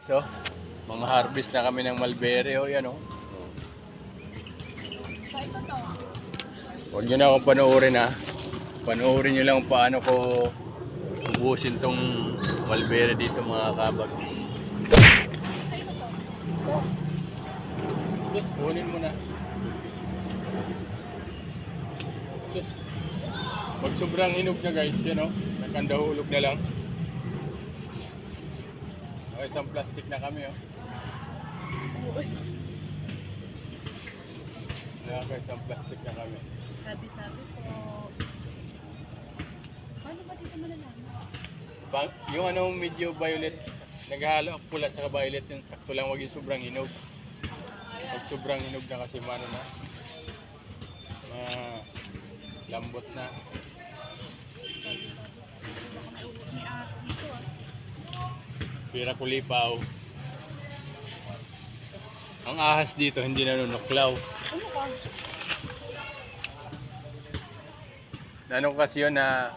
So, mga harvest na kami ng mulberry. O, yan o. Huwag nyo na akong panoorin ha. Panoorin nyo lang kung paano ko ubusin tong mulberry dito mga kabag. Sus, kunin mo na. Sus. Pag sobrang hinog na guys, yan o. Nakandahulog na lang. O, isang plastic na kami o. Isang plastic na kami. Sabi-sabi po. Paano ba dito malalaman? Yung ano medyo violet, naghahalo ang pula sa violet, yung sakto lang, wag yung sobrang hinog. Pag sobrang hinog na kasi mano na, lambot na. May ahas dito ah. Pira kulipaw. Ang ahas dito hindi nanunuklaw. Ano ka? Nanong kasi yun na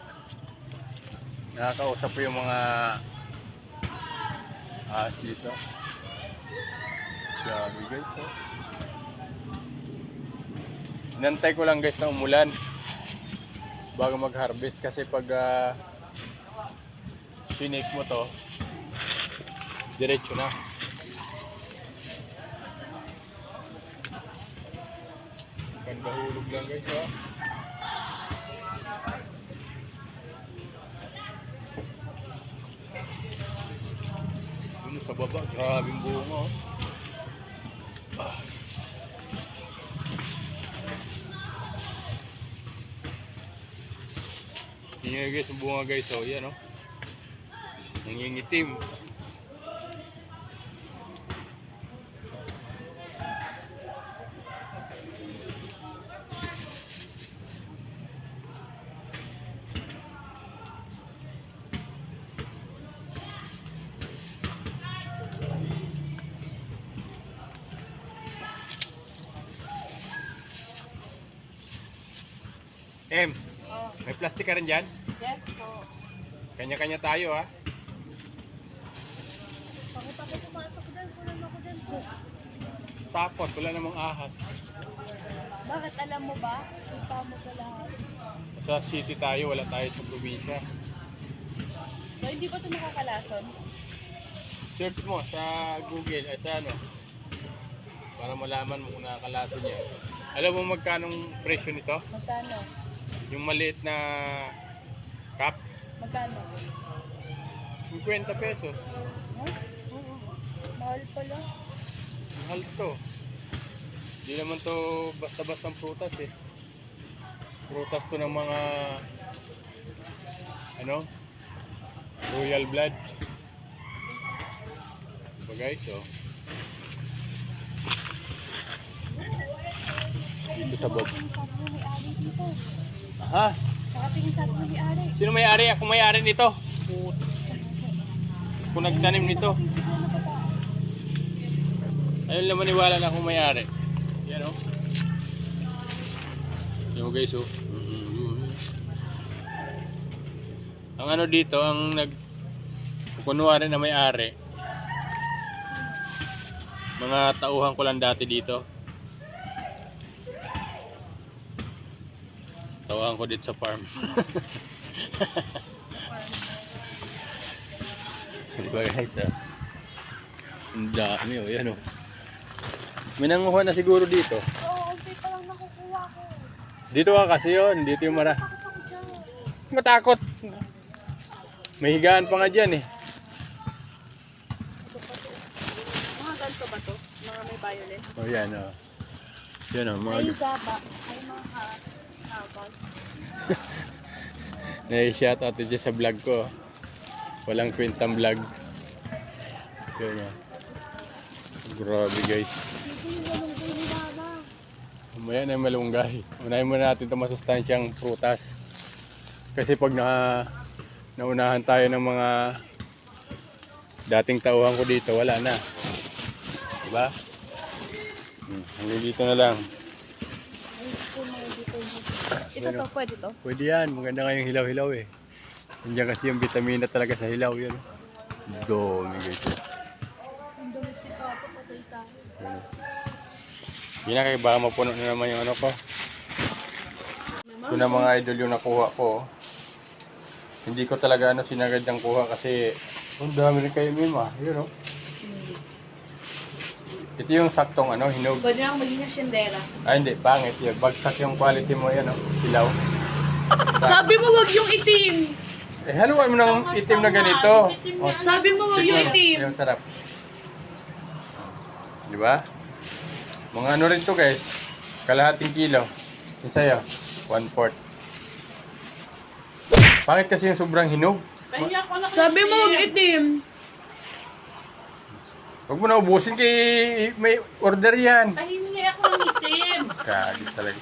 nakakausap ko yung mga ahas dito. Grabe guys oh. Inantay ko lang guys na umulan bago mag-harvest kasi pag sinake mo to, diretso na. Gandahulog lang guys oh. Yun sa baba, grabing bunga oh. Tingnan guys ang bunga guys oh, yan oh. Nangingitim. Oh, May plastic ka rin dyan? yes po. Kanya-kanya tayo ha. Bakit ako pumasok dyan? Kulang ako dyan. Sus. Takot, wala namang ahas. Bakit alam mo ba? Kita mo sa lahat. Sa city tayo, wala tayo sa probinsya. So hindi ba ito nakakalason? Search mo sa Google, ay sa ano, para malaman mo kung nakakalaso niya. Alam mo magkanong presyo nito? Magkano? Yung maliit na cup, Magkano? 50 pesos. Huh? Mahal pala. Mahal to. Hindi naman to basta-bastang prutas eh. Prutas to ng mga ano, royal blood. Diba guys, oh. Dito sa bog. Sabi mo may ari dito. Ha? Nakatingin sabi mo may ari. Sino may-ari? Ako may-ari nito. Ako nagtanim nito. Ayun lang maniwala na akong may-ari. Yan oh. Yan guys oh. Ang ano dito, ang kunwari na may-ari. Mga tauhan ko lang dati dito. Tauhan ko dito sa farm. Diba guys ah? Ang dami oh, yan oh. May nanguha na siguro dito. Oo, unti pa lang nakukuha ko. Dito ka kasi yun, dito yung mara. Takot ako dyan. Matakot. May higaan pa nga dyan eh. Ito pa to. Mga ganito ba to? Mga may violet? Oh yan oh. Yan oh, Ay, mga gaba. Ay, mga habag. nai-shoutout dyan sa vlog ko. Walang kwentang vlog. Yan oh. Grabe guys. Hindi yung malunggay ni mama. Mamaya na yung malunggay. Unahin muna natin itong masustansyang prutas. Kasi pag naunahan tayo ng mga dating tauhan ko dito, wala na. Diba? Hanggang dito na lang. Ay, ito mga dito. Ito Ano? to, pwede to? Pwede yan. Maganda nga yung hilaw-hilaw eh. Nandiyan kasi yung vitamina talaga sa hilaw. Yan. Dumi guys. Yun na kayo, baka mapuno na naman yung ano ko. Ito na mga idol yung nakuha ko. Hindi ko talaga sinagad ng kuha kasi ang dami rin kayo mima. Yun o. Ito yung saktong hinog. Pwede lang maging asyendera. Ay hindi, pangit yun. Bagsak yung quality mo yan Hilaw. Sabi mo wag yung itim. Haluan mo ng itim na ganito. Sabi mo wag yung itim. Yung sarap. Di ba? Mga rin to guys. Kalahating kilo. Yung sa'yo, 1/4. Bakit kasi yung sobrang hinog? Sabi mo wag itim. Huwag mo na ubusin kay may order yan. Pahingi ako ng itim. Kagit talaga.